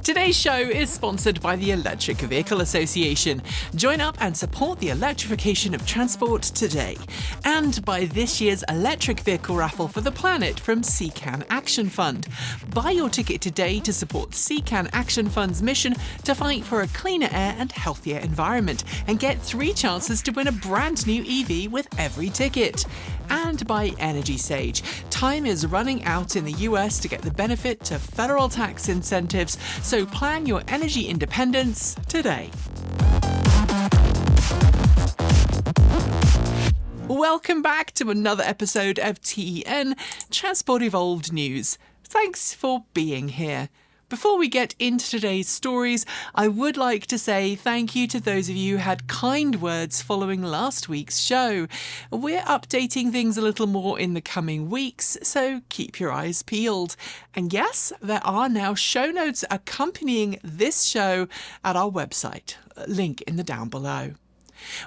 Today's show is sponsored by the Electric Vehicle Association. Join up and support the electrification of transport today. And by this year's electric vehicle raffle for the planet from CCAN Action Fund. Buy your ticket today to support CCAN Action Fund's mission to fight for a cleaner air and healthier environment, and get 3 chances to win a brand new EV with every ticket. And by Energy Sage. Time is running out in the US to get the benefit to federal tax incentives, so plan your energy independence today. Welcome back to another episode of TEN Transport Evolved News. Thanks for being here. Before we get into today's stories, I would like to say thank you to those of you who had kind words following last week's show. We're updating things a little more in the coming weeks, so keep your eyes peeled. And yes, there are now show notes accompanying this show at our website. Link in the down below.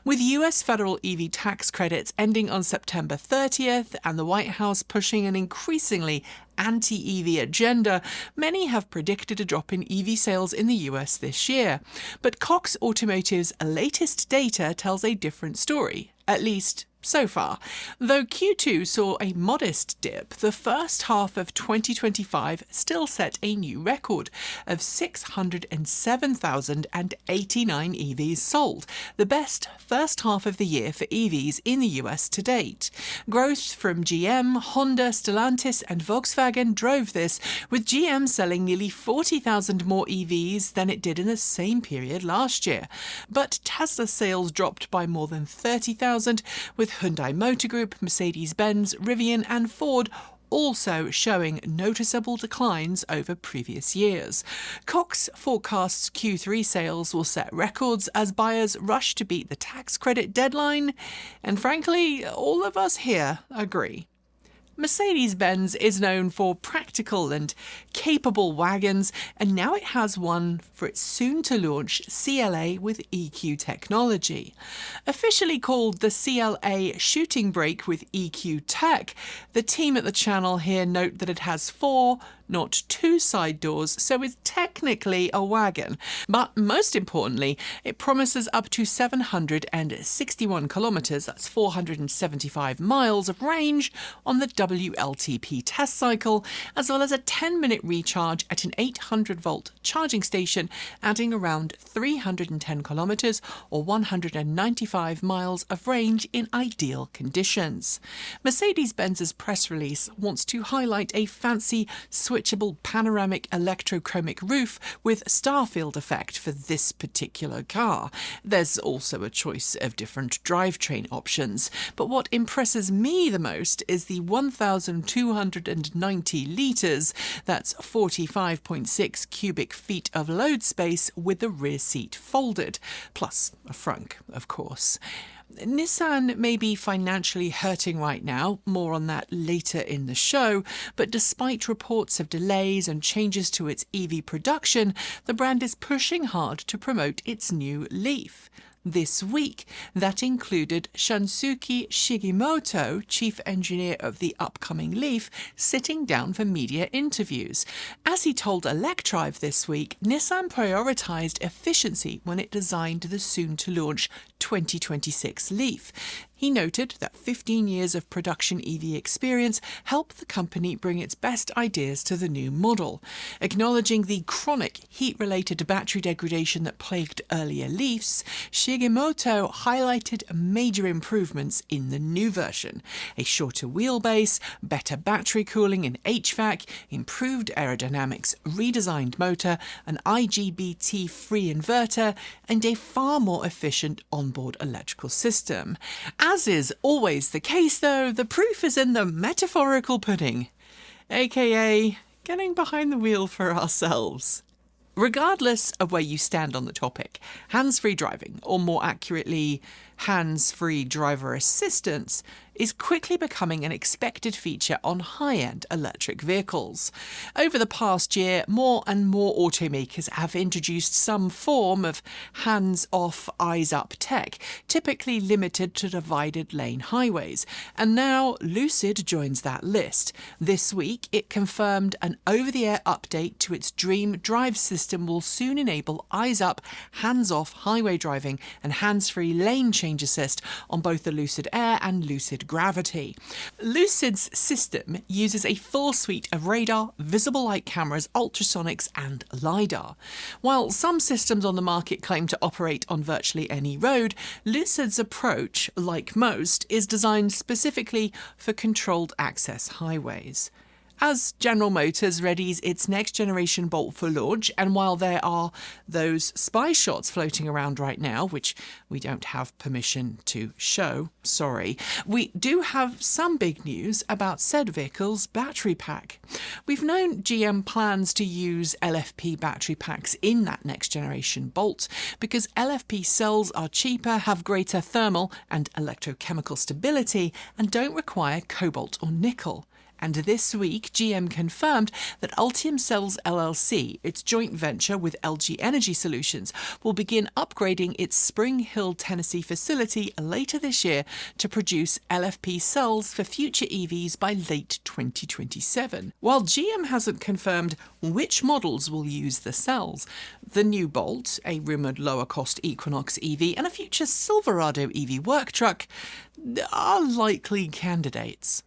With US federal EV tax credits ending on September 30th and the White House pushing an increasingly anti-EV agenda, many have predicted a drop in EV sales in the US this year. But Cox Automotive's latest data tells a different story, at least so far. Though Q2 saw a modest dip, the first half of 2025 still set a new record of 607,089 EVs sold, the best first half of the year for EVs in the US to date. Growth from GM, Honda, Stellantis and Volkswagen drove this, with GM selling nearly 40,000 more EVs than it did in the same period last year. But Tesla sales dropped by more than 30,000, with Hyundai Motor Group, Mercedes-Benz, Rivian and Ford also showing noticeable declines over previous years. Cox forecasts Q3 sales will set records as buyers rush to beat the tax credit deadline, and frankly, all of us here agree. Mercedes-Benz is known for practical and capable wagons, and now it has one for its soon-to-launch CLA with EQ technology. Officially called the CLA Shooting Brake with EQ Tech, the team at the channel here note that it has 4, not 2 side doors, so is technically a wagon. But most importantly, it promises up to 761 kilometres, that's 475 miles of range on the WLTP test cycle, as well as a 10-minute recharge at an 800-volt charging station, adding around 310 kilometres or 195 miles of range in ideal conditions. Mercedes-Benz's press release wants to highlight a fancy switchable panoramic electrochromic roof with starfield effect for this particular car. There's also a choice of different drivetrain options, but what impresses me the most is the 1,290 litres, that's 45.6 cubic feet of load space with the rear seat folded, plus a frunk, of course. Nissan may be financially hurting right now, more on that later in the show, but despite reports of delays and changes to its EV production, the brand is pushing hard to promote its new Leaf. This week, that included Shunsuke Shigimoto, chief engineer of the upcoming Leaf, sitting down for media interviews. As he told Electrive this week, Nissan prioritised efficiency when it designed the soon-to-launch 2026 Leaf. He noted that 15 years of production EV experience helped the company bring its best ideas to the new model. Acknowledging the chronic heat-related battery degradation that plagued earlier Leafs, Shigimoto highlighted major improvements in the new version: a shorter wheelbase, better battery cooling and HVAC, improved aerodynamics, redesigned motor, an IGBT-free inverter, and a far more efficient onboard electrical system. As is always the case, though, the proof is in the metaphorical pudding, aka getting behind the wheel for ourselves. Regardless of where you stand on the topic, hands-free driving, or more accurately, hands-free driver assistance, is quickly becoming an expected feature on high-end electric vehicles. Over the past year, more and more automakers have introduced some form of hands-off, eyes-up tech, typically limited to divided lane highways. And now Lucid joins that list. This week, it confirmed an over-the-air update to its Dream Drive system will soon enable eyes-up, hands-off highway driving and hands-free lane change assist on both the Lucid Air and Lucid Gravity. Lucid's system uses a full suite of radar, visible light cameras, ultrasonics and LiDAR. While some systems on the market claim to operate on virtually any road, Lucid's approach, like most, is designed specifically for controlled access highways. As General Motors readies its next-generation Bolt for launch, and while there are those spy shots floating around right now, which we don't have permission to show, sorry, we do have some big news about said vehicle's battery pack. We've known GM plans to use LFP battery packs in that next-generation Bolt because LFP cells are cheaper, have greater thermal and electrochemical stability, and don't require cobalt or nickel. And this week, GM confirmed that Ultium Cells LLC, its joint venture with LG Energy Solutions, will begin upgrading its Spring Hill, Tennessee facility later this year to produce LFP cells for future EVs by late 2027. While GM hasn't confirmed which models will use the cells, the new Bolt, a rumoured lower-cost Equinox EV, and a future Silverado EV work truck are likely candidates.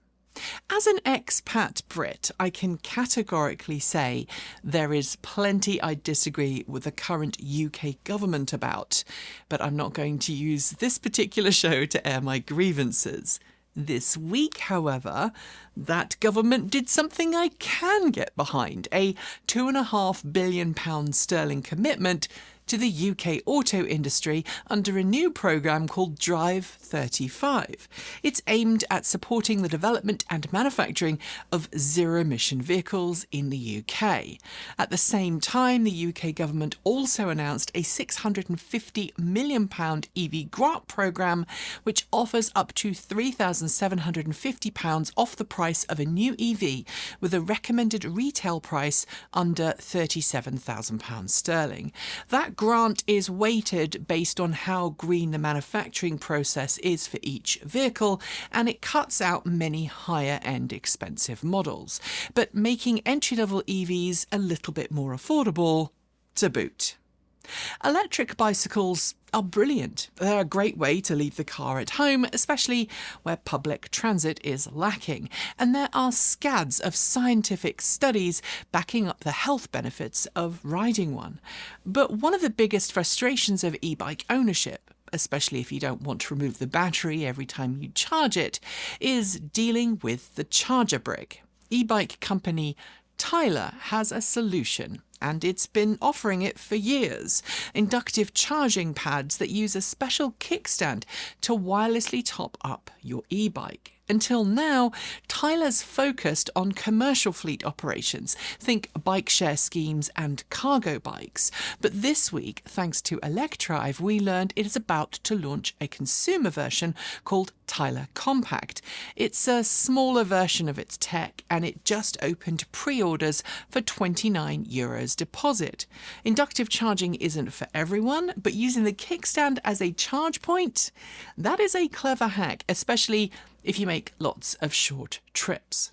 As an expat Brit, I can categorically say there is plenty I disagree with the current UK government about, but I'm not going to use this particular show to air my grievances. This week, however, that government did something I can get behind, a £2.5 billion sterling commitment to the UK auto industry under a new programme called Drive 35. It's aimed at supporting the development and manufacturing of zero-emission vehicles in the UK. At the same time, the UK government also announced a £650 million EV grant programme, which offers up to £3,750 off the price of a new EV, with a recommended retail price under £37,000 sterling. That grant is weighted based on how green the manufacturing process is for each vehicle, and it cuts out many higher-end expensive models, but making entry-level EVs a little bit more affordable to boot. Electric bicycles are brilliant. They're a great way to leave the car at home, especially where public transit is lacking. And there are scads of scientific studies backing up the health benefits of riding one. But one of the biggest frustrations of e-bike ownership, especially if you don't want to remove the battery every time you charge it, is dealing with the charger brick. E-bike company Tyler has a solution, and it's been offering it for years. Inductive charging pads that use a special kickstand to wirelessly top up your e-bike. Until now, Tyler's focused on commercial fleet operations, think bike share schemes and cargo bikes. But this week, thanks to Electrive, we learned it is about to launch a consumer version called Tyler Compact. It's a smaller version of its tech, and it just opened pre-orders for €29 deposit. Inductive charging isn't for everyone, but using the kickstand as a charge point, that is a clever hack, especially if you make lots of short trips.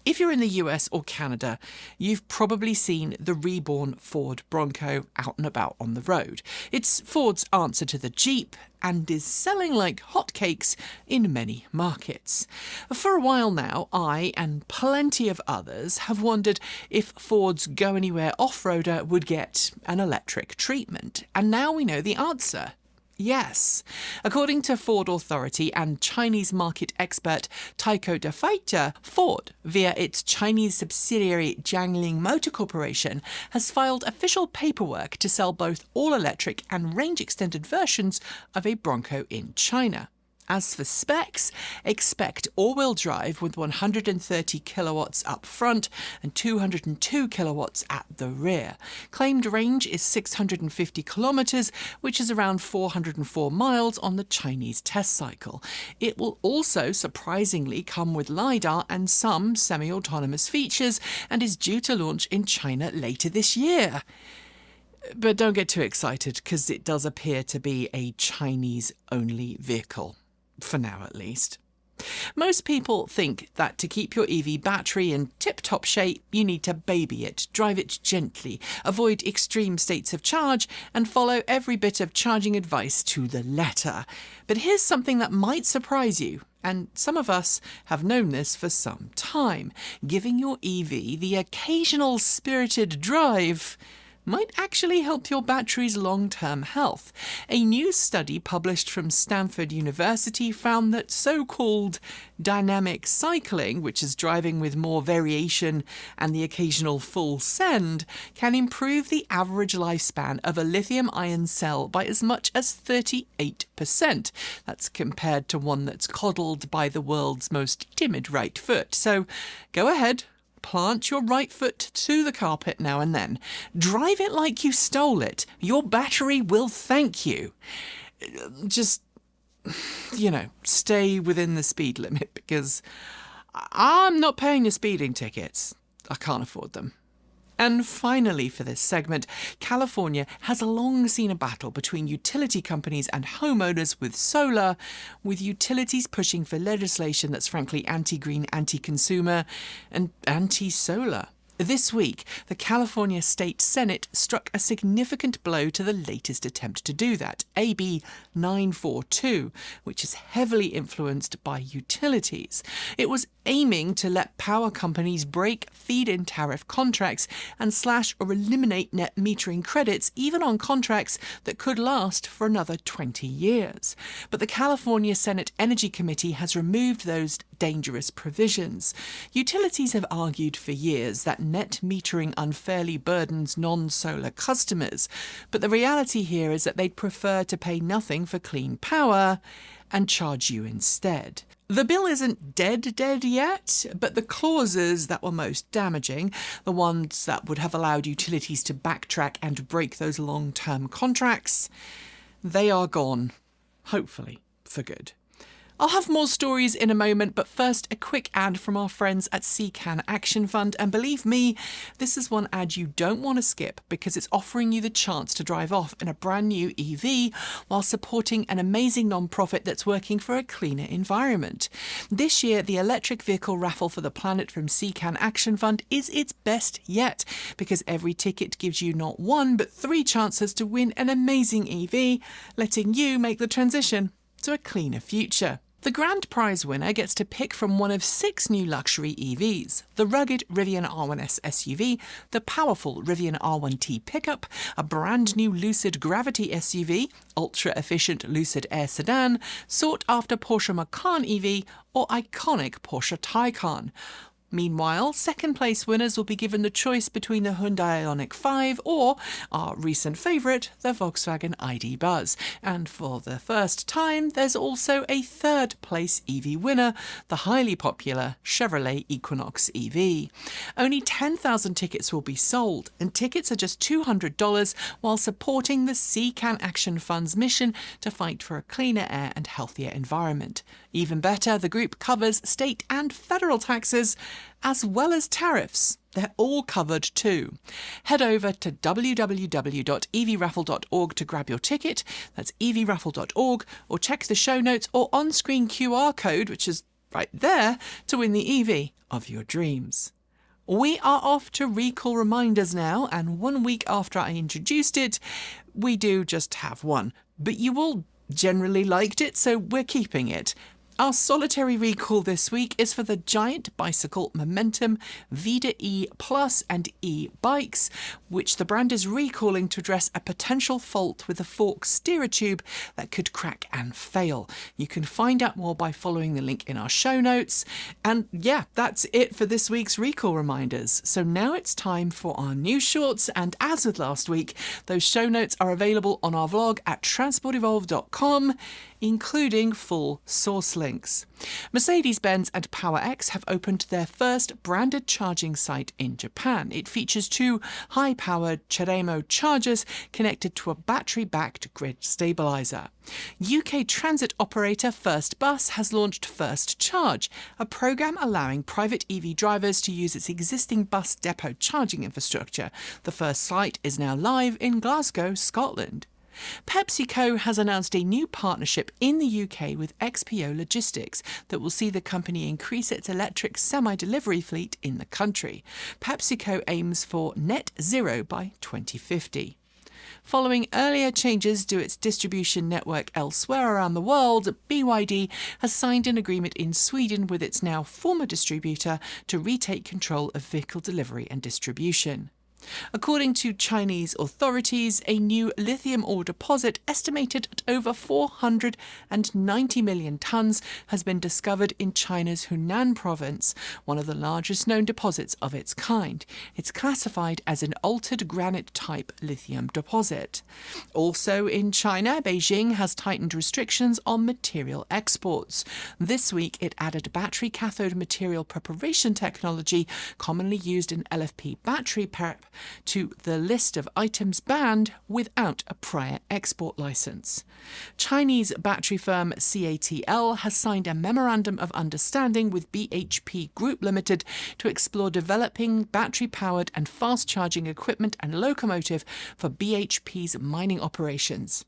If you're in the US or Canada, you've probably seen the reborn Ford Bronco out and about on the road. It's Ford's answer to the Jeep and is selling like hotcakes in many markets. For a while now, I and plenty of others have wondered if Ford's Go Anywhere off-roader would get an electric treatment, and now we know the answer. Yes. According to Ford Authority and Chinese market expert Taiko Defeiter, Ford, via its Chinese subsidiary Jiangling Motor Corporation, has filed official paperwork to sell both all-electric and range-extended versions of a Bronco in China. As for specs, expect all-wheel drive with 130 kilowatts up front and 202 kilowatts at the rear. Claimed range is 650 kilometres, which is around 404 miles on the Chinese test cycle. It will also surprisingly come with LiDAR and some semi-autonomous features and is due to launch in China later this year. But don't get too excited, because it does appear to be a Chinese-only vehicle. For now, at least. Most people think that to keep your EV battery in tip-top shape, you need to baby it, drive it gently, avoid extreme states of charge, and follow every bit of charging advice to the letter. But here's something that might surprise you, and some of us have known this for some time. Giving your EV the occasional spirited drive might actually help your battery's long-term health. A new study published from Stanford University found that so-called dynamic cycling, which is driving with more variation and the occasional full send, can improve the average lifespan of a lithium-ion cell by as much as 38%. That's compared to one that's coddled by the world's most timid right foot. So go ahead. Plant your right foot to the carpet now and then. Drive it like you stole it. Your battery will thank you. Just, stay within the speed limit, because I'm not paying your speeding tickets. I can't afford them. And finally, for this segment, California has long seen a battle between utility companies and homeowners with solar, with utilities pushing for legislation that's frankly anti-green, anti-consumer, and anti-solar. This week, the California State Senate struck a significant blow to the latest attempt to do that, AB 942, which is heavily influenced by utilities. It was aiming to let power companies break feed-in tariff contracts and slash or eliminate net metering credits, even on contracts that could last for another 20 years. But the California Senate Energy Committee has removed those dangerous provisions. Utilities have argued for years that net metering unfairly burdens non-solar customers, but the reality here is that they'd prefer to pay nothing for clean power and charge you instead. The bill isn't dead yet, but the clauses that were most damaging, the ones that would have allowed utilities to backtrack and break those long-term contracts, they are gone, hopefully for good. I'll have more stories in a moment, but first a quick ad from our friends at CCAN Action Fund. And believe me, this is one ad you don't want to skip, because it's offering you the chance to drive off in a brand new EV while supporting an amazing non-profit that's working for a cleaner environment. This year, the electric vehicle raffle for the planet from CCAN Action Fund is its best yet, because every ticket gives you not one, but 3 chances to win an amazing EV, letting you make the transition to a cleaner future. The grand prize winner gets to pick from one of 6 new luxury EVs: the rugged Rivian R1S SUV, the powerful Rivian R1T pickup, a brand new Lucid Gravity SUV, ultra-efficient Lucid Air sedan, sought-after Porsche Macan EV, or iconic Porsche Taycan. Meanwhile, second-place winners will be given the choice between the Hyundai Ioniq 5 or our recent favourite, the Volkswagen ID. Buzz. And for the first time, there's also a third-place EV winner, the highly popular Chevrolet Equinox EV. Only 10,000 tickets will be sold, and tickets are just $200 while supporting the CCAN Action Fund's mission to fight for a cleaner air and healthier environment. Even better, the group covers state and federal taxes, as well as tariffs. They're all covered too. Head over to www.evraffle.org to grab your ticket. That's evraffle.org, or check the show notes or on-screen QR code, which is right there, to win the EV of your dreams. We are off to recall reminders now, and 1 week after I introduced it, we do just have one. But you all generally liked it, so we're keeping it. Our solitary recall this week is for the giant bicycle Momentum Vida E Plus and E bikes, which the brand is recalling to address a potential fault with the fork steerer tube that could crack and fail. You can find out more by following the link in our show notes. And yeah, that's it for this week's recall reminders. So now it's time for our news shorts, and as with last week, those show notes are available on our vlog at transportevolve.com. including full source links. Mercedes-Benz and PowerX have opened their first branded charging site in Japan. It features 2 high-powered CHAdeMO chargers connected to a battery-backed grid stabilizer. UK transit operator FirstBus has launched First Charge, a program allowing private EV drivers to use its existing bus depot charging infrastructure. The first site is now live in Glasgow, Scotland. Pepsico has announced a new partnership in the UK with XPO Logistics that will see the company increase its electric semi-delivery fleet in the country. PepsiCo aims for net zero by 2050. Following earlier changes to its distribution network elsewhere around the world, BYD has signed an agreement in Sweden with its now former distributor to retake control of vehicle delivery and distribution. According to Chinese authorities, a new lithium ore deposit estimated at over 490 million tonnes has been discovered in China's Hunan province, one of the largest known deposits of its kind. It's classified as an altered granite-type lithium deposit. Also in China, Beijing has tightened restrictions on material exports. This week, it added battery cathode material preparation technology, commonly used in LFP battery prep, to the list of items banned without a prior export license. Chinese battery firm CATL has signed a memorandum of understanding with BHP Group Limited to explore developing battery-powered and fast-charging equipment and locomotive for BHP's mining operations.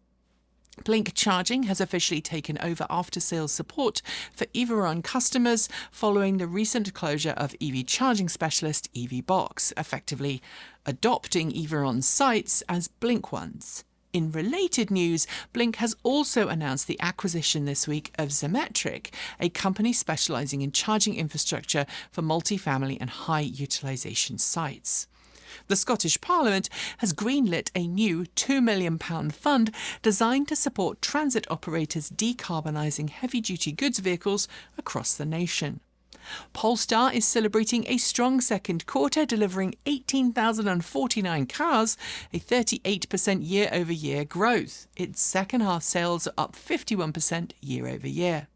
Blink Charging has officially taken over after-sales support for Everon customers following the recent closure of EV charging specialist EVBox, effectively adopting Everon's sites as Blink ones. In related news, Blink has also announced the acquisition this week of Zemetric, a company specialising in charging infrastructure for multifamily and high-utilisation sites. The Scottish Parliament has greenlit a new £2 million fund designed to support transit operators decarbonising heavy-duty goods vehicles across the nation. Polestar is celebrating a strong second quarter, delivering 18,049 cars, a 38% year-over-year growth. Its second-half sales are up 51% year-over-year.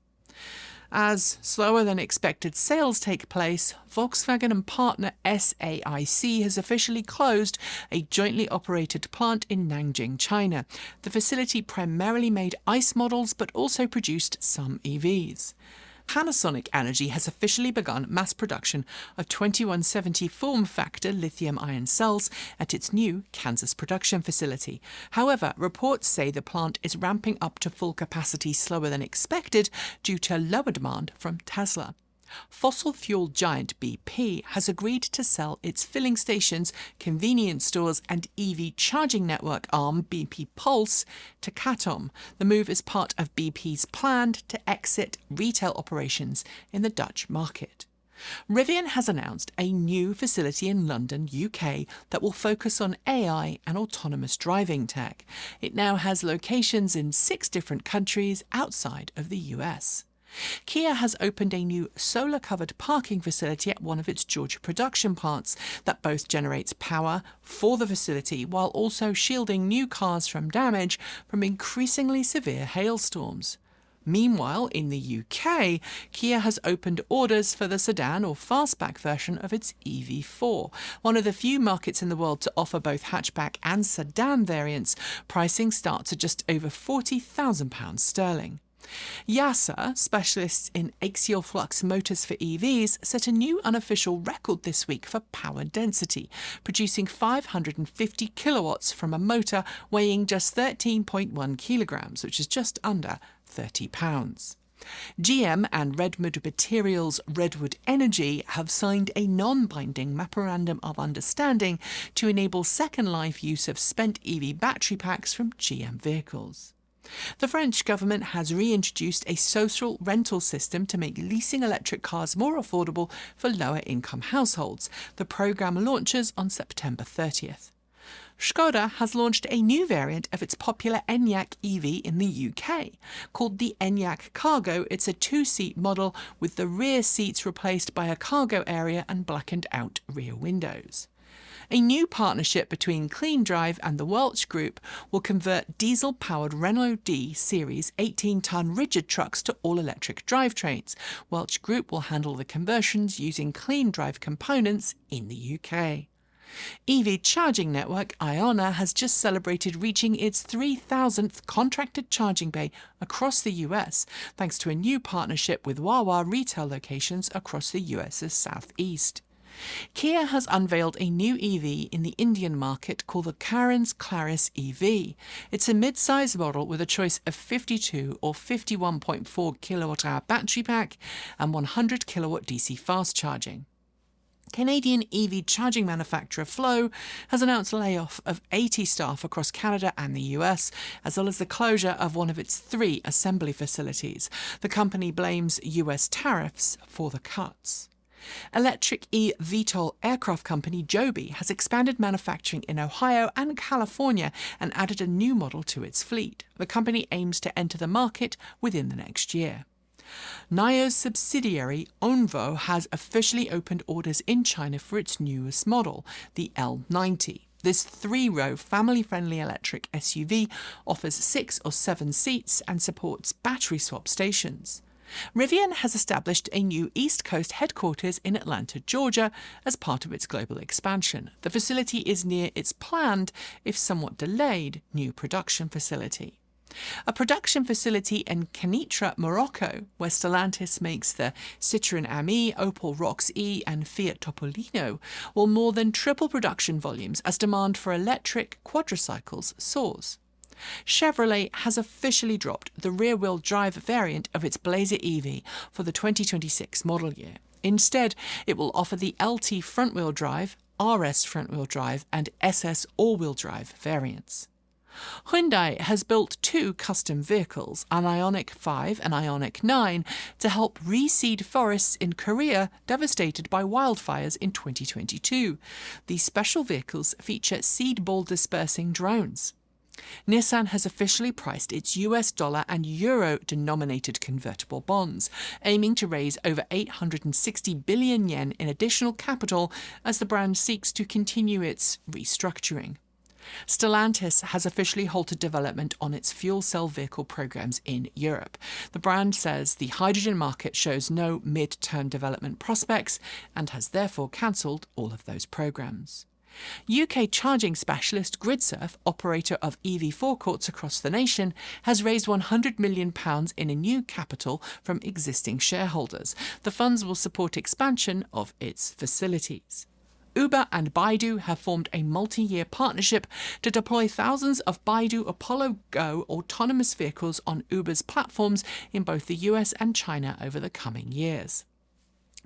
As slower-than-expected sales take place, Volkswagen and partner SAIC has officially closed a jointly operated plant in Nanjing, China. The facility primarily made ICE models but also produced some EVs. Panasonic Energy has officially begun mass production of 2170 form factor lithium-ion cells at its new Kansas production facility. However, reports say the plant is ramping up to full capacity slower than expected due to lower demand from Tesla. Fossil fuel giant BP has agreed to sell its filling stations, convenience stores and EV charging network arm BP Pulse to Catom. The move is part of BP's plan to exit retail operations in the Dutch market. Rivian has announced a new facility in London, UK, that will focus on AI and autonomous driving tech. It now has locations in 6 different countries outside of the US. Kia has opened a new solar-covered parking facility at one of its Georgia production plants that both generates power for the facility while also shielding new cars from damage from increasingly severe hailstorms. Meanwhile, in the UK, Kia has opened orders for the sedan or fastback version of its EV4, one of the few markets in the world to offer both hatchback and sedan variants. Pricing starts at just over £40,000 sterling. YASA, specialists in axial flux motors for EVs, set a new unofficial record this week for power density, producing 550 kilowatts from a motor weighing just 13.1 kilograms, which is just under 30 pounds. GM and Redwood Materials Redwood Energy have signed a non-binding memorandum of understanding to enable second life use of spent EV battery packs from GM vehicles. The French government has reintroduced a social rental system to make leasing electric cars more affordable for lower-income households. The programme launches on September 30th. Skoda has launched a new variant of its popular Enyaq EV in the UK. Called the Enyaq Cargo, it's a 2-seat model with the rear seats replaced by a cargo area and blackened-out rear windows. A new partnership between Clean Drive and the Welch Group will convert diesel-powered Renault D Series 18-ton rigid trucks to all-electric drivetrains. Welch Group will handle the conversions using Clean Drive components in the UK. EV charging network Iona has just celebrated reaching its 3,000th contracted charging bay across the US, thanks to a new partnership with Wawa retail locations across the US's southeast. Kia has unveiled a new EV in the Indian market called the Carens Claris EV. It's a mid-size model with a choice of 52 or 51.4 kilowatt-hour battery pack and 100 kilowatt DC fast charging. Canadian EV charging manufacturer Flow has announced a layoff of 80 staff across Canada and the US, as well as the closure of one of its 3 assembly facilities. The company blames US tariffs for the cuts. Electric eVTOL aircraft company Joby has expanded manufacturing in Ohio and California and added a new model to its fleet. The company aims to enter the market within the next year. Niro's subsidiary Onvo has officially opened orders in China for its newest model, the L90. This 3-row family-friendly electric SUV offers 6 or 7 seats and supports battery swap stations. Rivian has established a new East Coast headquarters in Atlanta, Georgia, as part of its global expansion. The facility is near its planned, if somewhat delayed, new production facility. A production facility in Kenitra, Morocco, where Stellantis makes the Citroën Ami, Opel Rox E and Fiat Topolino, will more than triple production volumes as demand for electric quadricycles soars. Chevrolet has officially dropped the rear-wheel drive variant of its Blazer EV for the 2026 model year. Instead, it will offer the LT front-wheel drive, RS front-wheel drive and SS all-wheel drive variants. Hyundai has built 2 custom vehicles, an Ioniq 5 and Ioniq 9, to help reseed forests in Korea devastated by wildfires in 2022. These special vehicles feature seed ball dispersing drones. Nissan has officially priced its US dollar and euro denominated convertible bonds, aiming to raise over 860 billion yen in additional capital as the brand seeks to continue its restructuring. Stellantis has officially halted development on its fuel cell vehicle programs in Europe. The brand says the hydrogen market shows no mid-term development prospects and has therefore cancelled all of those programs. UK charging specialist GridSurf, operator of EV forecourts across the nation, has raised £100 million in a new capital from existing shareholders. The funds will support expansion of its facilities. Uber and Baidu have formed a multi-year partnership to deploy thousands of Baidu Apollo Go autonomous vehicles on Uber's platforms in both the US and China over the coming years.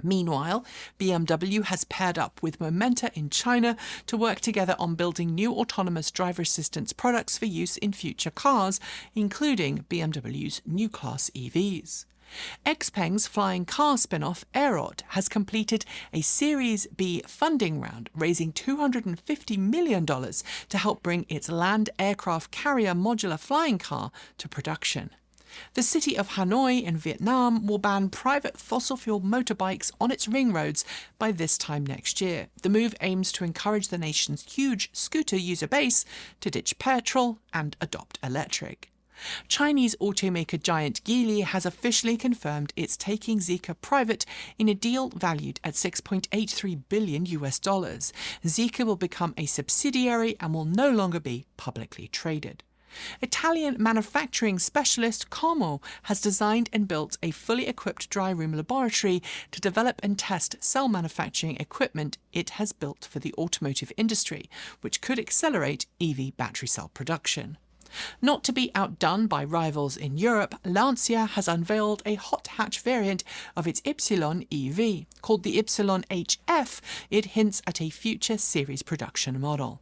Meanwhile, BMW has paired up with Momenta in China to work together on building new autonomous driver assistance products for use in future cars, including BMW's new class EVs. XPeng's flying car spin-off Aerot has completed a Series B funding round, raising $250 million to help bring its land aircraft carrier modular flying car to production. The city of Hanoi in Vietnam will ban private fossil fuel motorbikes on its ring roads by this time next year. The move aims to encourage the nation's huge scooter user base to ditch petrol and adopt electric. Chinese automaker giant Geely has officially confirmed it's taking Zeekr private in a deal valued at $6.83 billion. Zeekr will become a subsidiary and will no longer be publicly traded. Italian manufacturing specialist Como has designed and built a fully equipped dry room laboratory to develop and test cell manufacturing equipment it has built for the automotive industry, which could accelerate EV battery cell production. Not to be outdone by rivals in Europe, Lancia has unveiled a hot hatch variant of its Ypsilon EV. Called the Ypsilon HF, it hints at a future series production model.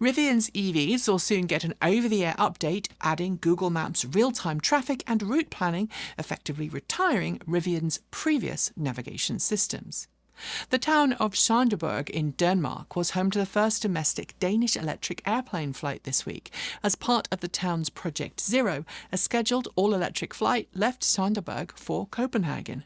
Rivian's EVs will soon get an over-the-air update, adding Google Maps real-time traffic and route planning, effectively retiring Rivian's previous navigation systems. The town of Sonderborg in Denmark was home to the first domestic Danish electric airplane flight this week. As part of the town's Project Zero, a scheduled all-electric flight left Sonderborg for Copenhagen.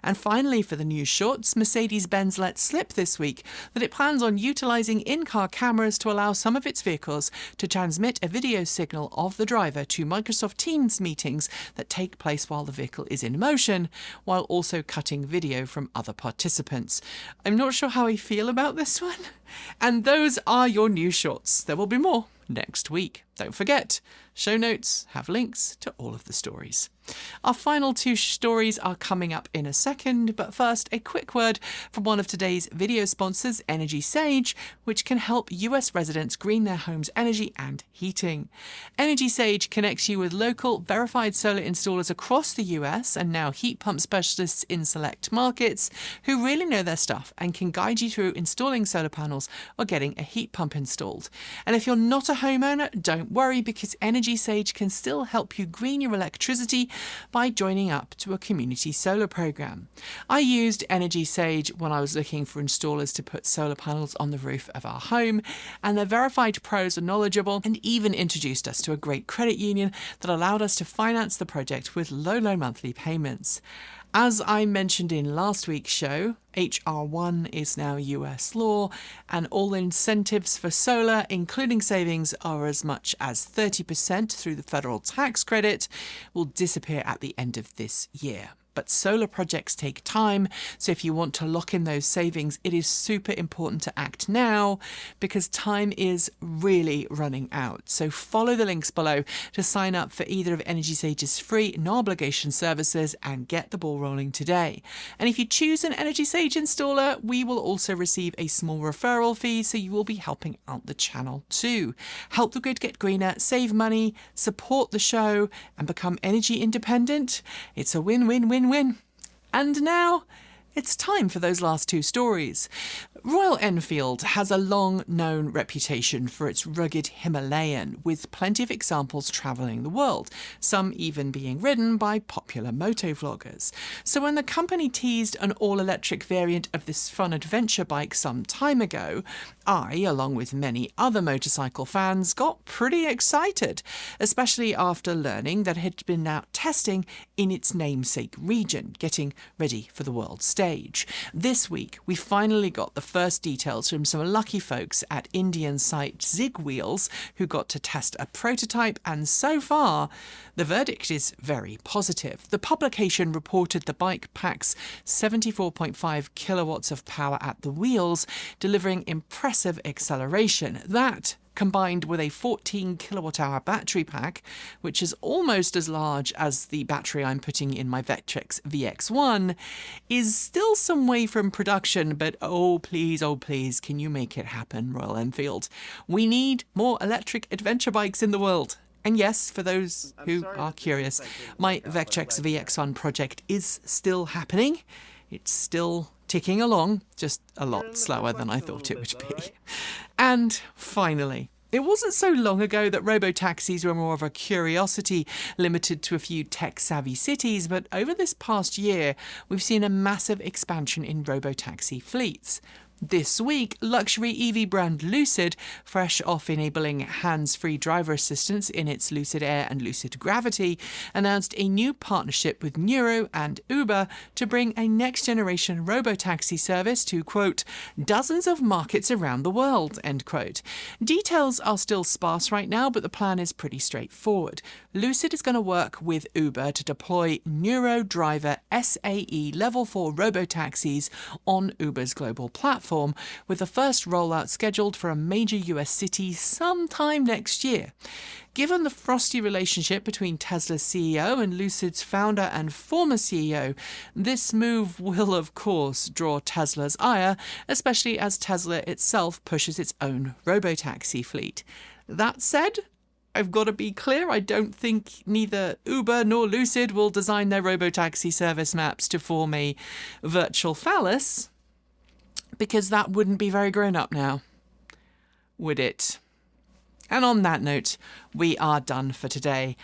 And finally, for the news shorts, Mercedes-Benz let slip this week that it plans on utilising in-car cameras to allow some of its vehicles to transmit a video signal of the driver to Microsoft Teams meetings that take place while the vehicle is in motion, while also cutting video from other participants. I'm not sure how I feel about this one. And those are your news shorts. There will be more next week. Don't forget, show notes have links to all of the stories. Our final two stories are coming up in a second, but first a quick word from one of today's video sponsors, Energy Sage, which can help US residents green their home's energy and heating. Energy Sage connects you with local verified solar installers across the US and now heat pump specialists in select markets who really know their stuff and can guide you through installing solar panels or getting a heat pump installed. And if you're not a homeowner, don't worry, because Energy Sage can still help you green your electricity by joining up to a community solar program. I used Energy Sage when I was looking for installers to put solar panels on the roof of our home, and their verified pros are knowledgeable and even introduced us to a great credit union that allowed us to finance the project with low monthly payments. As I mentioned in last week's show, HR1 is now US law, and all incentives for solar, including savings, are as much as 30% through the federal tax credit, will disappear at the end of this year. But solar projects take time, so if you want to lock in those savings, it is super important to act now because time is really running out. So follow the links below to sign up for either of Energy Sage's free, no-obligation services and get the ball rolling today. And if you choose an Energy Sage installer, we will also receive a small referral fee, so you will be helping out the channel too. Help the grid get greener, save money, support the show, and become energy independent. It's a win-win-win-win. And now it's time for those last two stories. Royal Enfield has a long-known reputation for its rugged Himalayan, with plenty of examples travelling the world, some even being ridden by popular motovloggers. So when the company teased an all-electric variant of this fun adventure bike some time ago, I, along with many other motorcycle fans, got pretty excited, especially after learning that it had been out testing in its namesake region, getting ready for the world stage. This week, we finally got the first details from some lucky folks at Indian site Zig Wheels, who got to test a prototype, and so far, the verdict is very positive. The publication reported the bike packs 74.5 kilowatts of power at the wheels, delivering impressive acceleration. That, combined with a 14 kilowatt-hour battery pack, which is almost as large as the battery I'm putting in my Vectrex VX1, is still some way from production, but oh please, can you make it happen, Royal Enfield? We need more electric adventure bikes in the world. And yes, for those who are curious, my Vectrex VX1 project is still happening. It's still ticking along, just a lot slower than I thought it would be. And finally, it wasn't so long ago that robotaxis were more of a curiosity, limited to a few tech-savvy cities, but over this past year, we've seen a massive expansion in robotaxi fleets. This week, luxury EV brand Lucid, fresh off enabling hands-free driver assistance in its Lucid Air and Lucid Gravity, announced a new partnership with Nuro and Uber to bring a next-generation robotaxi service to, quote, dozens of markets around the world, end quote. Details are still sparse right now, but the plan is pretty straightforward. Lucid is going to work with Uber to deploy Nuro Driver SAE Level 4 robotaxis on Uber's global platform, with the first rollout scheduled for a major US city sometime next year. Given the frosty relationship between Tesla's CEO and Lucid's founder and former CEO, this move will, of course, draw Tesla's ire, especially as Tesla itself pushes its own robotaxi fleet. That said, I've got to be clear, I don't think neither Uber nor Lucid will design their robotaxi service maps to form a virtual phallus, because that wouldn't be very grown up now, would it? And on that note, we are done for today.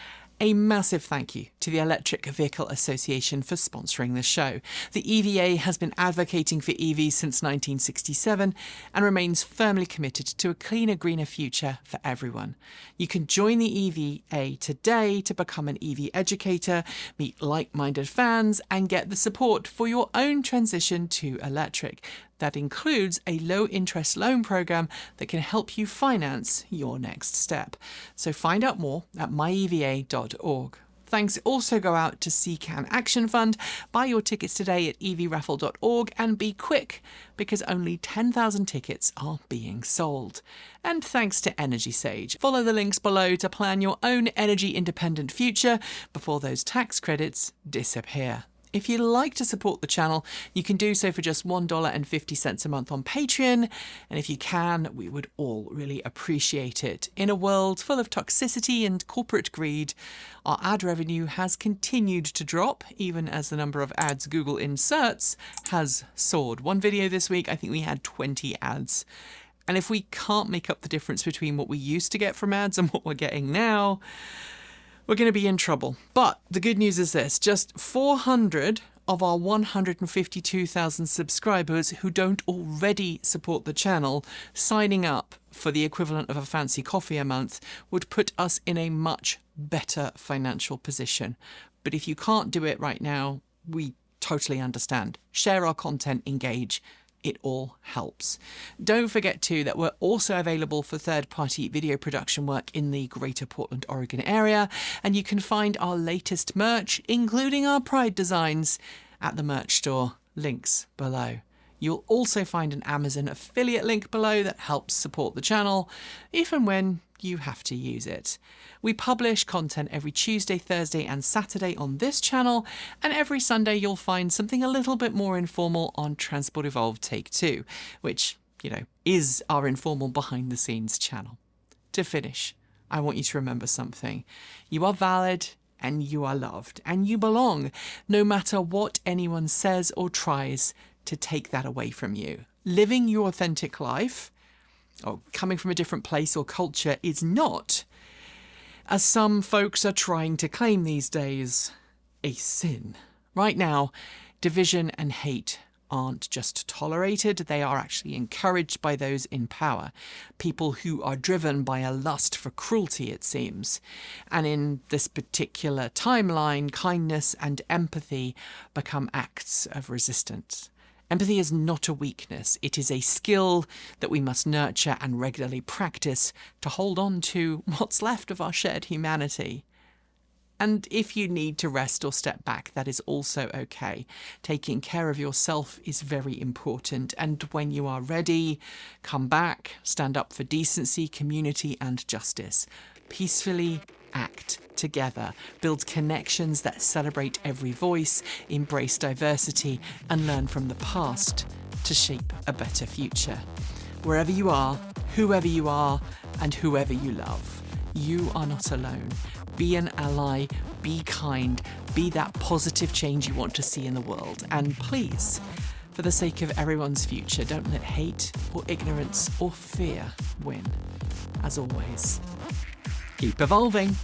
A massive thank you to the Electric Vehicle Association for sponsoring the show. The EVA has been advocating for EVs since 1967 and remains firmly committed to a cleaner, greener future for everyone. You can join the EVA today to become an EV educator, meet like-minded fans, and get the support for your own transition to electric. That includes a low-interest loan program that can help you finance your next step. So find out more at myeva.org. Thanks also go out to CCAN Action Fund. Buy your tickets today at evraffle.org and be quick because only 10,000 tickets are being sold. And thanks to Energy Sage. Follow the links below to plan your own energy-independent future before those tax credits disappear. If you'd like to support the channel, you can do so for just $1.50 a month on Patreon. And if you can, we would all really appreciate it. In a world full of toxicity and corporate greed, our ad revenue has continued to drop, even as the number of ads Google inserts has soared. One video this week, I think we had 20 ads. And if we can't make up the difference between what we used to get from ads and what we're getting now, we're going to be in trouble. But the good news is this, just 400 of our 152,000 subscribers who don't already support the channel signing up for the equivalent of a fancy coffee a month would put us in a much better financial position. But if you can't do it right now, we totally understand. Share our content, engage. It all helps. Don't forget too that we're also available for third-party video production work in the greater Portland, Oregon area, and you can find our latest merch, including our Pride designs, at the merch store, links below. You'll also find an Amazon affiliate link below that helps support the channel, even when you have to use it. We publish content every Tuesday, Thursday and Saturday on this channel, and every Sunday you'll find something a little bit more informal on Transport Evolved Take 2, which, is our informal behind-the-scenes channel. To finish, I want you to remember something. You are valid and you are loved and you belong, no matter what anyone says or tries to take that away from you. Living your authentic life, or coming from a different place or culture, is not, as some folks are trying to claim these days, a sin. Right now, division and hate aren't just tolerated, they are actually encouraged by those in power. People who are driven by a lust for cruelty, it seems. And in this particular timeline, kindness and empathy become acts of resistance. Empathy is not a weakness. It is a skill that we must nurture and regularly practice to hold on to what's left of our shared humanity. And if you need to rest or step back, that is also okay. Taking care of yourself is very important. And when you are ready, come back, stand up for decency, community, and justice. Peacefully act together, build connections that celebrate every voice, embrace diversity, and learn from the past to shape a better future. Wherever you are, whoever you are, and whoever you love, you are not alone. Be an ally, be kind, be that positive change you want to see in the world. And please, for the sake of everyone's future, don't let hate or ignorance or fear win. As always, keep evolving.